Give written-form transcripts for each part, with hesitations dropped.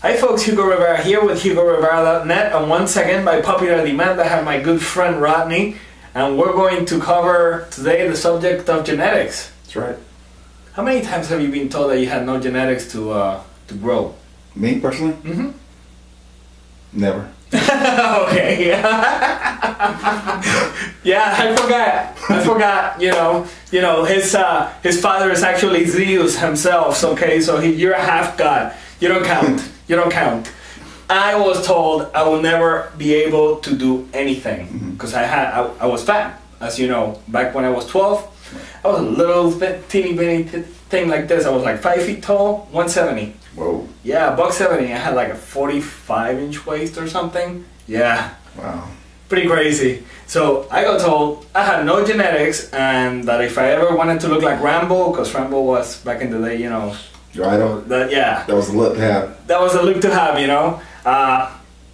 Hi folks, Hugo Rivera here with HugoRivera.net, and once again by popular demand I have my good friend Rodney, and we're going to cover today the subject of genetics. That's right. How many times have you been told that you had no genetics to grow? Me personally? Mm-hmm. Never. Okay. Yeah, I forgot. You know, his father is actually Zeus himself. Okay, so you're a half god. You don't count. You don't count. I was told I will never be able to do anything because I was fat, as you know. Back when I was 12, I was a little bit teeny bitty thing like this. I was like 5 feet tall, 170. Whoa. Yeah, $170. I had like a 45-inch waist or something. Yeah. Wow. Pretty crazy. So I got told I had no genetics, and that if I ever wanted to look like Rambo, because Rambo was back in the day, you know. Your idol? That was the look to have. That was the look to have, you know.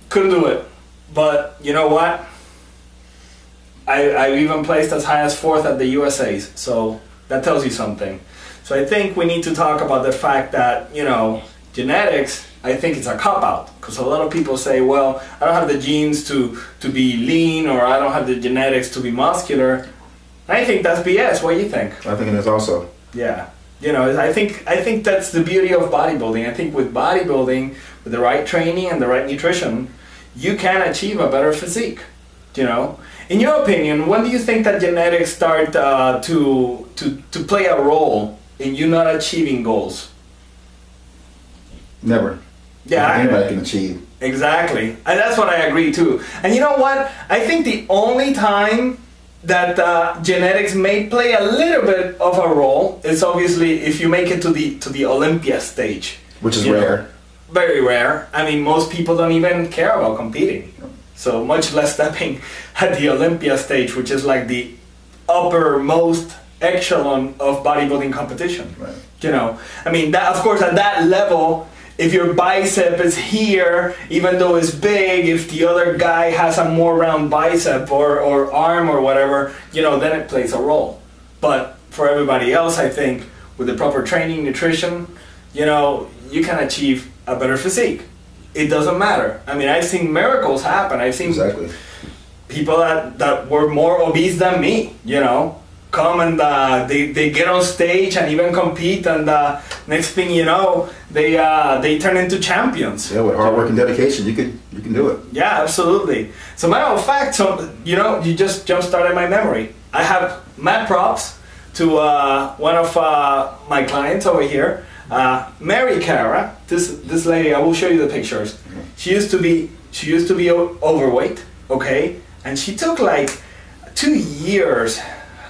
Couldn't do it. But you know what? I even placed as high as 4th at the USA's. So that tells you something. So I think we need to talk about the fact that, you know, genetics, I think it's a cop-out, because a lot of people say, well, I don't have the genes to be lean, or I don't have the genetics to be muscular. I think that's BS. What do you think? I think it is also. Yeah. You know, I think that's the beauty of bodybuilding. I think with bodybuilding, with the right training and the right nutrition, you can achieve a better physique, you know. In your opinion, when do you think that genetics start to play a role in you not achieving goals? Never. Yeah, anybody can achieve. Exactly, and that's what I agree too. And you know what? I think the only time that genetics may play a little bit of a role is obviously if you make it to the Olympia stage, which is rare. Very rare. I mean, most people don't even care about competing, so much less stepping at the Olympia stage, which is like the uppermost echelon of bodybuilding competition. Right. You know, I mean, that, of course, at that level, if your bicep is here, even though it's big, if the other guy has a more round bicep or arm or whatever, you know, then it plays a role. But for everybody else, I think, with the proper training, nutrition, you know, you can achieve a better physique. It doesn't matter. I mean, I've seen miracles happen. I've seen people that were more obese than me, you know, come and they get on stage and even compete, and next thing you know, they turn into champions. Yeah, with hard work and dedication, you can do it. Yeah, absolutely. So matter of fact, you know, you just jump-started my memory. I have mad props to one of my clients over here, Mary Cara. This lady, I will show you the pictures. She used to be overweight, okay, and she took like 2 years.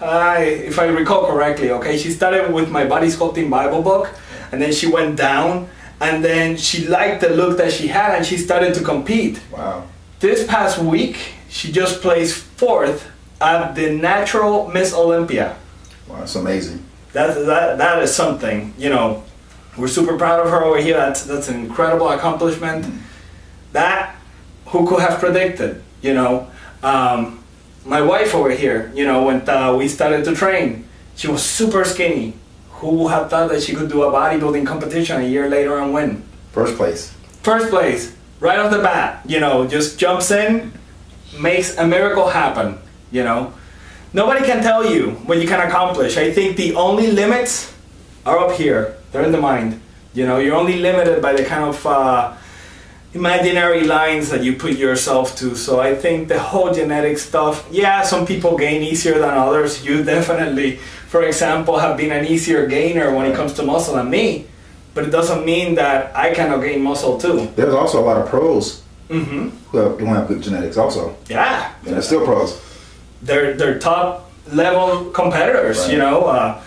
If I recall correctly, okay, she started with my body sculpting Bible book, and then she went down, and then she liked the look that she had, and she started to compete. Wow. This past week, she just placed 4th at the Natural Miss Olympia. Wow, that's amazing. That is something, you know. We're super proud of her over here. That's an incredible accomplishment. That, who could have predicted, you know? My wife over here, you know, when we started to train, she was super skinny. Who would have thought that she could do a bodybuilding competition a year later and win? First place. First place, right off the bat, you know, just jumps in, makes a miracle happen, you know. Nobody can tell you what you can accomplish. I think the only limits are up here. They're in the mind. You know, you're only limited by the kind of imaginary lines that you put yourself to. So I think the whole genetic stuff, yeah, some people gain easier than others. You definitely, for example, have been an easier gainer when it comes to muscle than me, but it doesn't mean that I cannot gain muscle too. There's also a lot of pros who don't have good genetics also. Yeah. And they're still pros. They're top level competitors, right. You know.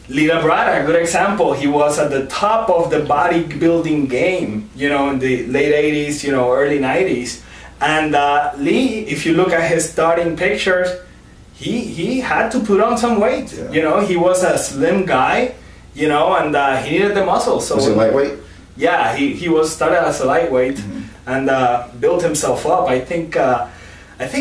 Lita Brada, a good example. He was at the top of the bodybuilding game, you know, in the late 80s, you know, early 90s. And Lee, if you look at his starting pictures, he had to put on some weight. Yeah. You know, he was a slim guy, you know, and he needed the muscle. So was he lightweight? Yeah, he was started as a lightweight and built himself up. I think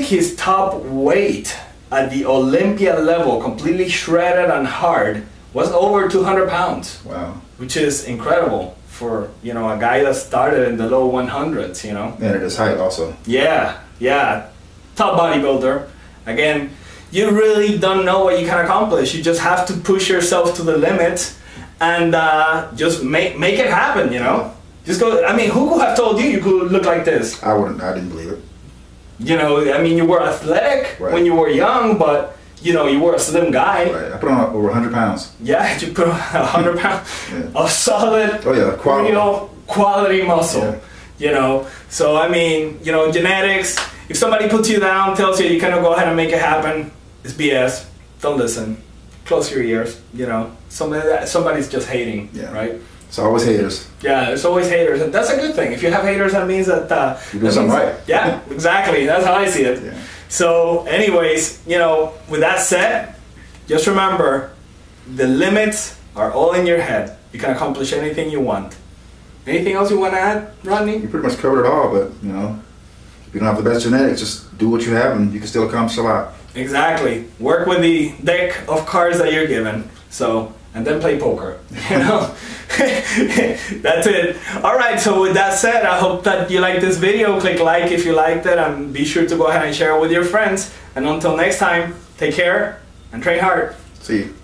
his top weight at the Olympia level, completely shredded and hard, was over 200 pounds. Wow. Which is incredible for, you know, a guy that started in the low 100s, you know. And at his height also. Yeah, yeah. Top bodybuilder. Again, you really don't know what you can accomplish. You just have to push yourself to the limit and just make it happen, you know. Just go. I mean, who could have told you you could look like this? I didn't believe it. You know, I mean, you were athletic when you were young, but you know, you were a slim guy. Right. I put on over 100 pounds. Yeah, you put on 100 pounds of solid, real quality muscle. Yeah. You know, so I mean, you know, genetics. If somebody puts you down, tells you cannot go ahead and make it happen, it's BS. Don't listen. Close your ears. You know, somebody's just hating, right? It's always haters. Yeah, there's always haters, and that's a good thing. If you have haters, that means that you do something right. Yeah, exactly. That's how I see it. Yeah. So, anyways, you know, with that said, just remember, the limits are all in your head. You can accomplish anything you want. Anything else you want to add, Rodney? You pretty much covered it all, but you know, if you don't have the best genetics, just do what you have, and you can still accomplish a lot. Exactly. Work with the deck of cards that you're given. So. And then play poker, you know. That's it. All right, so with that said, I hope that you liked this video. Click like if you liked it, and be sure to go ahead and share it with your friends. And until next time, take care and train hard. See you.